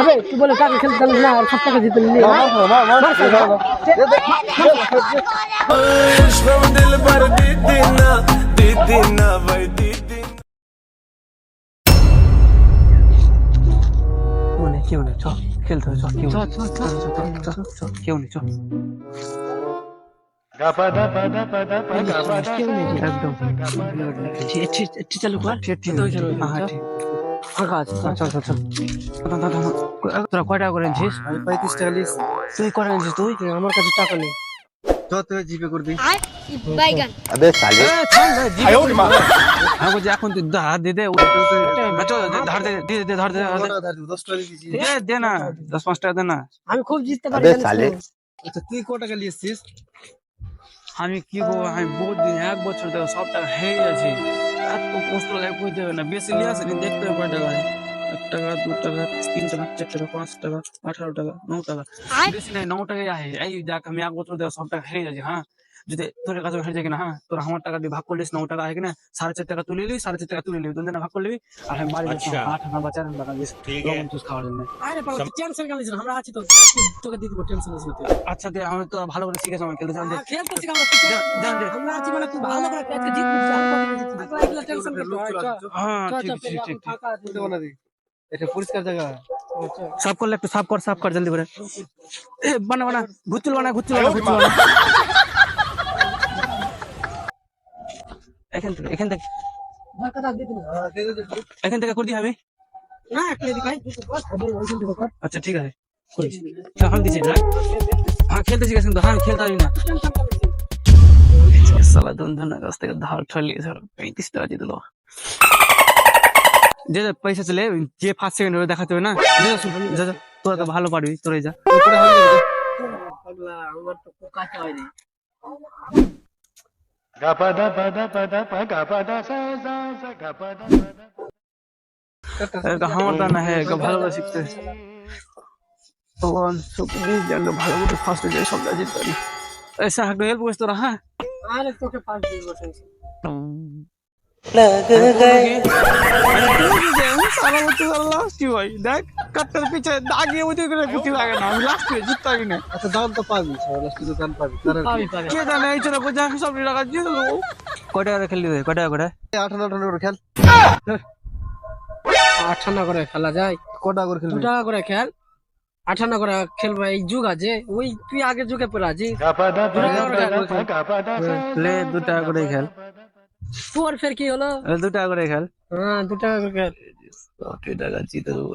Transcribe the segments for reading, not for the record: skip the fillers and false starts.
अबे तू बोले काके खेलते चल ना और 7 টাকা জিতে নিলি दिल भर दीदी ना भाई दीदी মনে কেউ নেই চল খেলতে হবে চল কেউ নেই চল কেউ নেই একদম ঠিক চালু কর ঠিক হ্যাঁ ঠিক ফাঁকা আছে চল চল চল তোরা কয় টাকা করে আনছিস? আমি 35 টাকা লিস। তুই কয় টাকা আনছিস? তুই আমার কাছে টাকা নেই। যত জিপে করে দিই। বাইগান अबे साले আমাকে যে এখন তুই ধার দে দে ধার দে দে দে ধার দে 10 টাকা দিয়েছি। দে না 10-5 টাকা দে না। আমি খুব জিততে পারি अबे साले আচ্ছা তুই কত টাকা লিয়েছিস? আমি কি করবো? আমি বহুত দিন 1 বছর ধরে সব টাকা হেরে গেছি। এত কষ্ট লাগে কই দেবে না। বেশি লিয়ে আসেনি দেখতে হবে কয় টাকা। 1 টাকা 2 টাকা 3 টাকা 4 টাকা 5 টাকা 18 টাকা 9 টাকা বেশি নাই 9 টাকাই আহে। এই দেখ আমি 1 বছর ধরে সব টাকা হেরে গেছি। হ্যাঁ যদি তোর কাছে হেরে যায় কিনা হ্যাঁ তোর আমার টাকা দিয়ে ভাগ করলিস 9 টাকা আহে কিনা 4.5 টাকা তুলে নিবি 4.5 টাকা তুলে নিবি দুজনে ভাগ করে নিবি আর আমি বাড়ি যাচ্ছি 8 আনা বা 4 আনা টাকা দিস লবণ জুস খাওয়ার জন্য। আরে বাবা টেনশন কেন নিছিস আমরা আছি তো তোকে দিয়ে দিব টেনশন নিছিস তুই আচ্ছা দে আমি তো ভালো করে শিখেছি আমার খেলতে জানতে খেলতে শিখ আমরা আছি মানে তুই ভালো করে আজকে জিতবি একলা টেনশন করতে হ্যাঁ ঠিক ঠিক ঠিক ফাঁকা আছে তুই বানা দি। এটা পরিষ্কার জায়গা। সাফ করলে একটু সাফ কর জলদি করে এ বানা ঘুরছিল না এখান থেকে ধাক্কা দাও দিবি এখান থেকে করে দিই আমি। না একলা দি ভাই আচ্ছা ঠিক আছে করিস এখন দিছি না হ্যাঁ খেলতে শিখেছি কিন্তু হ্যাঁ খেলতে পারি না সালা ধনের কাছ থেকে ধার ঠালিয়ে 35 টাকা দিয়ে দিল যে পয়সা চলে যে 5 সেকেন্ড দেখাতে হবে না যা তোরা তো ভালো পারবি তোরাই যা পাগলা আমার তো কাছে হয় রে আমারটা না হ্যাঁ ভালো করে শিখতে ভগবান শুক্রিয়া যেন ভালো করে ফার্স্টে যাই সব জিততে পারি ऐसा हक हेल्प করছ তোরা হ্যাঁ আরে তোকে পাস দিব টেনশন দেখ কাটটার পিছে দাগিয়ে উঠে করে গুটি লাগে না আমি লাস্ট জিততে পারি না। আচ্ছা দাম তো পাবি, লাস্টে তো দাম পাবি। পাবি কে জানে এই চলে কোজা সব টাকা দিয়ে দেবো কয় টাকা খেললি কয় টাকা করে 58 করে খেল। 58 করে খেলা যায় কটা করে 2 খেলবি? টাকা করে খেল 58 করে খেলবা এই যুগ আছে ওই তুই আগে যুগে পড়ে আছিস লে 2 টাকা করে খেল তোর ফের কি হলো 2 টাকা করে খেল হ্যাঁ 2 টাকা করে খেল 2 টাকা জিতে দেবো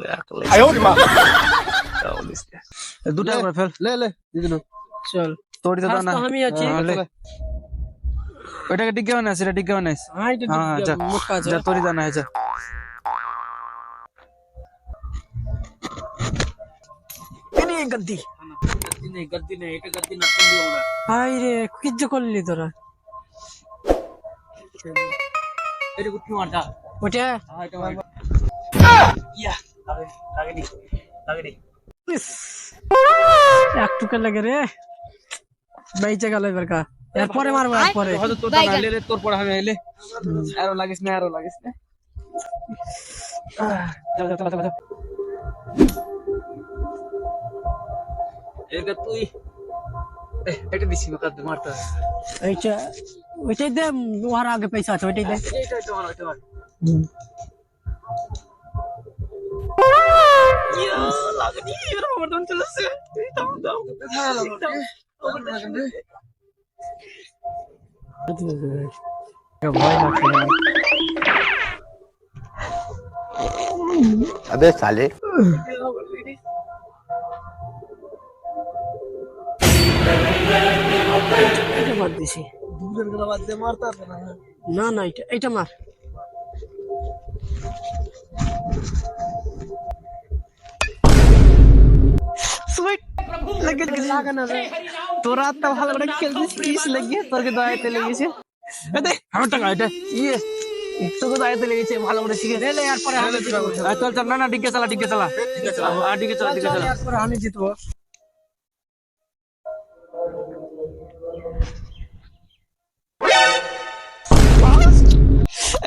2 টাকা করে ফেল লে দিদিন। চল তোরই তো ফার্স্ট না তো আমি আছি ওইটাকে ডিগ্গে বানাইস এটা ডিগ্গে বানাইস হ্যাঁ এটা হ্যাঁ যা মুখা আছে যা তোরই জানা আছে এনে গদ্দি গদ্দি নেই এটা গদ্দি না তুমি ওরা হাই রে কি যে করলি তোরা এটা গুটি মারটা ওটা হ্যাঁ এটা মার ইয়া লাগেনি একটুকে লাগে রে বাইচে গেল এবার কা এরপরে মারবো এরপরে হয়তো তোর না লে তোর পর আমি এলে আরো লাগিস না চল এটা তুই এটা দিছি কত মারতা এইটা ওইটাই দে ওর আগে পয়সা আছে ওইটাই দে এইটা তো মার ইয়া লাগনি এর আমার দন চলছে দাও ভয় লাগছে अबे साले এটা মার দিছি দুজন গলা বাদ দিয়ে মারতে হবে না। না এটা মার সুইট লাগে না রে তোরা তো ভালো করে খেলছিস লাগিয়ে তোকে দয়াতে লেগেছে এতে আমার টাকা এটা ইয়ে তোকে দয়াতে লেগেছে ভালো করে শিখে লে এরপরে আমি জিতবো চল না ডিগ্গে চালা ডিগ্গে চালা এরপরে আমি জিতবো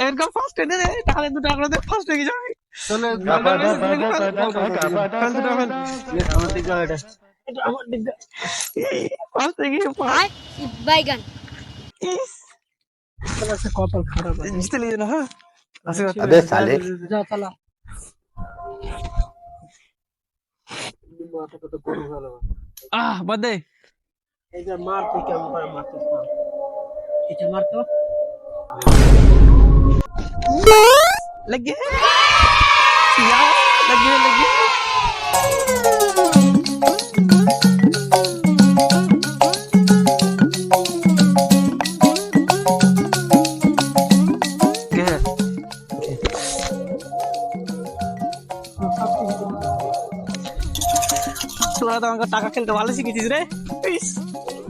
এরকম ফার্স্ট এনে টাকা 2 টাকা করে ফার্স্ট হয়ে যাবে চলে আমার দিকে এটা এটা আমার দিকে পাশে গিয়ে বাইগান আছে কপাল খারাপ আছে। জিতে নিয়ে না হ্যাঁ अबे साले যা চালা মাথা কত গরম হলো বাদ দে এই যে মার তুই কেমন করে মারছিস না এটা মার তো लगे यार लगे क्या তোরা তো আমাকে টাকা খেলতে ভালো শিখেছিস রে ইস,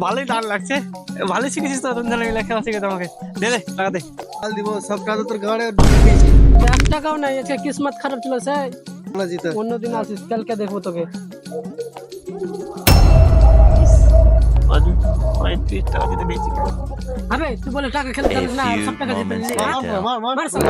ভালোই ডাল লাগছে ভালো শিখেছিস তো তুমি মিলে খেলা শিখে আমাকে দে দে টাকা দে কাল দিব সব কাজ তোর গাড়ে ঢুকে দিয়েছি 1 টাকাও নাই আজকে কিসমত খারাপ ছিল স্যার না জিতে অন্যদিন আসিস কালকে দেখবো তোকে और 30 টাকা দিতে বেশি আরে তুই বলে টাকা খেলতে জানিস না সব টাকা জিতে নিলি মার মার মার সব